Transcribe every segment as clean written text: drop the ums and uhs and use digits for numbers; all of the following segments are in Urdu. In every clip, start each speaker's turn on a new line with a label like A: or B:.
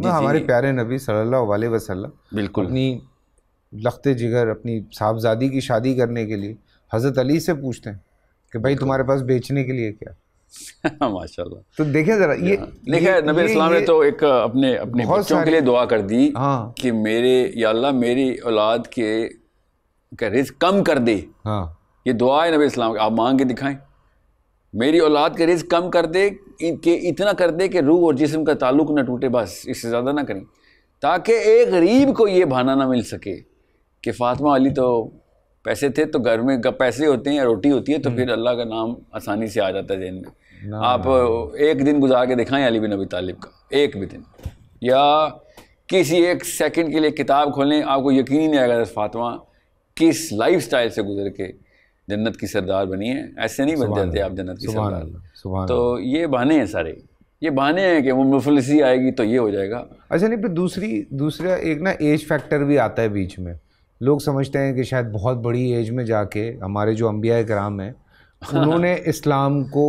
A: ہمارے پیارے نبی صلی اللہ علیہ وسلم
B: بالکل
A: اپنی لخت جگر اپنی صاحبزادی کی شادی کرنے کے لیے حضرت علی سے پوچھتے ہیں کہ بھائی تمہارے پاس بیچنے کے لیے کیا.
B: ماشاء اللہ.
A: تو دیکھیں ذرا یہ
B: نبی اسلام نے تو ایک اپنے بچوں کے لیے دعا کر دی کہ میرے یا اللہ میری اولاد کے رزق کم کر دے.
A: ہاں
B: یہ دعا ہے نبی اسلام. آپ مانگ کے دکھائیں میری اولاد کا رزق کم کر دے کہ اتنا کر دے کہ روح اور جسم کا تعلق نہ ٹوٹے, بس اس سے زیادہ نہ کریں, تاکہ ایک غریب کو یہ بہانہ نہ مل سکے کہ فاطمہ علی تو پیسے تھے تو گھر میں پیسے ہوتے ہیں یا روٹی ہوتی ہے تو پھر اللہ کا نام آسانی سے آ جاتا ہے ذہن میں. آپ ایک دن گزار کے دکھائیں علی بن ابی طالب کا, ایک بھی دن, یا کسی ایک سیکنڈ کے لیے کتاب کھولیں, آپ کو یقین ہی نہیں آئے گا فاطمہ کس لائف سٹائل سے گزر کے جنت کی سردار بنی ہے. ایسے نہیں بن جاتے آپ جنت کی سردار. تو یہ بہانے ہیں سارے, یہ بہانے ہیں کہ وہ مفلسی آئے گی تو یہ ہو جائے گا.
A: اچھا نہیں, پھر دوسرا ایک نا ایج فیکٹر بھی آتا ہے بیچ میں. لوگ سمجھتے ہیں کہ شاید بہت بڑی ایج میں جا کے ہمارے جو انبیاء کرام ہیں انہوں نے اسلام کو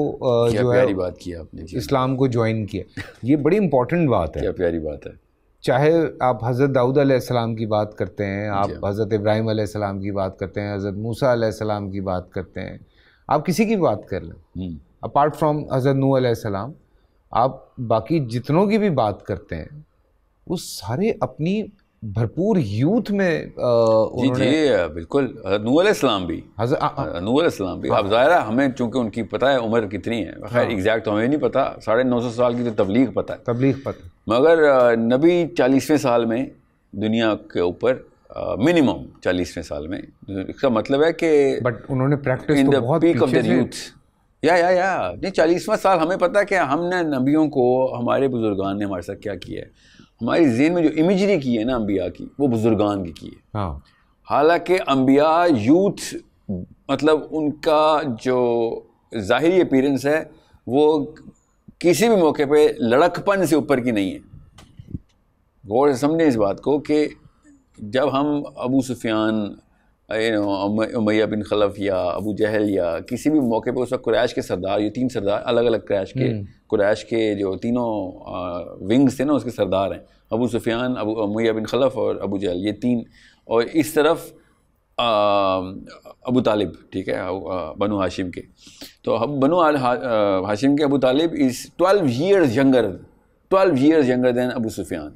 A: جو ہے
B: پیاری بات کی آپ نے,
A: اسلام کو جوائن کیا. یہ بڑی امپورٹنٹ بات ہے,
B: کیا پیاری بات ہے.
A: چاہے آپ حضرت داؤد علیہ السلام کی بات کرتے ہیں, آپ حضرت ابراہیم علیہ السلام کی بات کرتے ہیں, حضرت موسیٰ علیہ السلام کی بات کرتے ہیں, آپ کسی کی بات کر لیں اپارٹ فرام حضرت نوح علیہ السلام, آپ باقی جتنوں کی بھی بات کرتے ہیں وہ سارے اپنی بھرپور یوتھ میں
B: جی بالکل. نوح علیہ السلام بھی اب ظاہرہ ہمیں چونکہ ان کی پتہ ہے عمر کتنی ہے, خیر ایگزیکٹ تو ہمیں نہیں پتہ, 950 سال کی تو تبلیغ پتہ, مگر نبی 40ویں سال میں دنیا کے اوپر منیمم 40ویں سال میں, اس کا مطلب ہے کہ
A: بٹ انہوں نے practice
B: in the peak of their youth یا نہیں 40واں سال ہمیں پتہ ہے کہ ہم نے نبیوں کو, ہمارے بزرگان نے ہمارے ساتھ کیا کیا ہے. ہماری ذہن میں جو امیجری کی ہے نا انبیاء کی, وہ بزرگان کی ہے. حالانکہ انبیاء یوتھ مطلب ان کا جو ظاہری اپیرنس ہے وہ کسی بھی موقع پہ لڑکپن سے اوپر کی نہیں ہے. غور سے سمجھیں اس بات کو کہ جب ہم ابو سفیان, امیہ بن خلف یا ابو جہل یا کسی بھی موقع پہ اس وقت قریش کے سردار, یہ 3 سردار الگ الگ قریش کے جو تینوں ونگز تھے نا اس کے سردار ہیں, ابو سفیان, امیہ بن خلف اور ابو جہل, یہ 3, اور اس طرف ابو طالب, ٹھیک ہے, بنو ہاشم کے. تو بنو ہاشم کے ابو طالب از 12 years younger than ابو سفیان.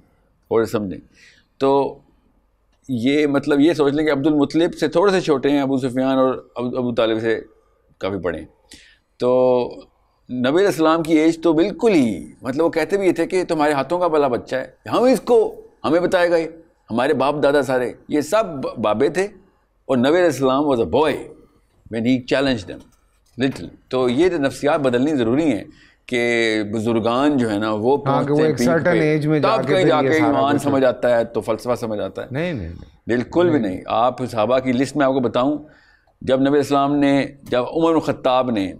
B: اور سمجھیں تو یہ مطلب یہ سوچ لیں کہ عبد المطلب سے تھوڑے سے چھوٹے ہیں ابو سفیان, اور ابو طالب سے کافی بڑے ہیں. تو نبی علیہ السلام کی ایج تو بالکل ہی مطلب وہ کہتے بھی یہ تھے کہ تمہارے ہاتھوں کا بھلا بچہ ہے, ہم اس کو ہمیں بتائے گا, ہمارے باپ دادا سارے یہ سب بابے تھے, اور نبی علیہ السلام was a boy when he challenged them little. تو یہ نفسیات بدلنی ضروری ہیں کہ بزرگان جو ہے نا وہ پہنچتے ہیں تب کہیں جا کے ایمان سمجھ آتا ہے تو فلسفہ سمجھ آتا ہے. نہیں بالکل بھی نہیں. آپ صحابہ کی لسٹ میں آپ کو بتاؤں, جب نبی السلام نے, جب عمر بن خطاب نے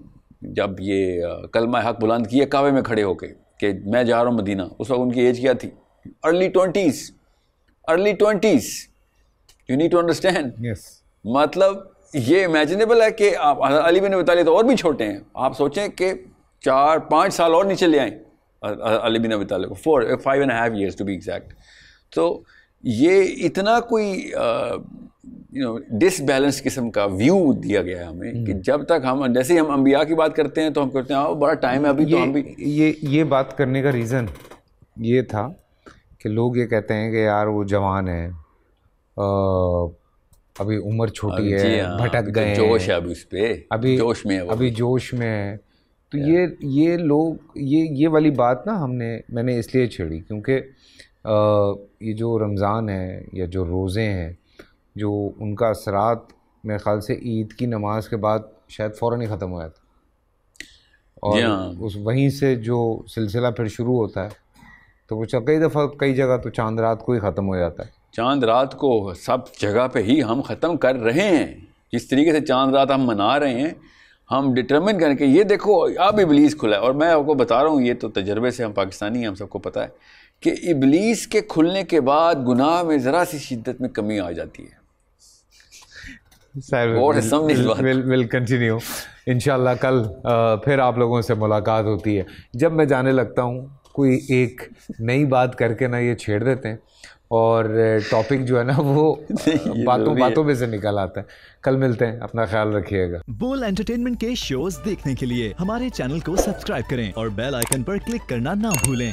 B: جب یہ کلمہ حق بلند کیا کعبے میں کھڑے ہو کے کہ میں جا رہا ہوں مدینہ, اس وقت ان کی ایج کیا تھی؟ Early 20s. You need to understand. مطلب یہ امیجنیبل ہے کہ آپ علی بن ابی طالب تو اور بھی چھوٹے ہیں, آپ سوچیں کہ 4-5 سال اور نیچے لے آئیں علی بن ابی طالب کو, 5.5 years to be exact. تو یہ اتنا کوئی ڈس بیلنس قسم کا ویو دیا گیا ہے ہمیں کہ جب تک ہم جیسے ہی ہم انبیاء کی بات کرتے ہیں تو ہم کرتے ہیں بڑا ٹائم ہے ابھی تو ہم بھی.
A: یہ بات کرنے کا ریزن یہ تھا کہ لوگ یہ کہتے ہیں کہ یار وہ جوان ہیں, ابھی عمر چھوٹی ہے, بھٹک گئے,
B: جوش ہے ابھی اس پہ, ابھی
A: جوش میں ہے. تو یہ لوگ یہ والی بات نا میں نے اس لیے چھیڑی کیونکہ یہ جو رمضان ہے یا جو روزے ہیں جو ان کا اثرات میرے خیال سے عید کی نماز کے بعد شاید فوراً ہی ختم ہو جاتا, اور اس وہیں سے جو سلسلہ پھر شروع ہوتا ہے تو وہ کئی دفعہ کئی جگہ تو چاند رات کو ہی ختم ہو جاتا ہے.
B: چاند رات کو سب جگہ پہ ہی ہم ختم کر رہے ہیں. جس طریقے سے چاند رات ہم منا رہے ہیں ہم ڈٹرمن کریں کہ یہ دیکھو اب ابلیس کھلا ہے. اور میں آپ کو بتا رہا ہوں, یہ تو تجربے سے ہم پاکستانی ہیں, ہم سب کو پتہ ہے کہ ابلیس کے کھلنے کے بعد گناہ میں ذرا سی شدت میں کمی آ جاتی ہے.
A: ول کنٹینیو انشاءاللہ. کل پھر آپ لوگوں سے ملاقات ہوتی ہے. جب میں جانے لگتا ہوں کوئی ایک نئی بات کر کے نا یہ چھیڑ دیتے ہیں اور ٹاپک جو ہے نا وہ باتوں میں سے نکل آتا ہے. کل ملتے ہیں, اپنا خیال رکھیے گا.
C: بول انٹرٹینمنٹ کے شوز دیکھنے کے لیے ہمارے چینل کو سبسکرائب کریں اور بیل آئیکن پر کلک کرنا نہ بھولیں.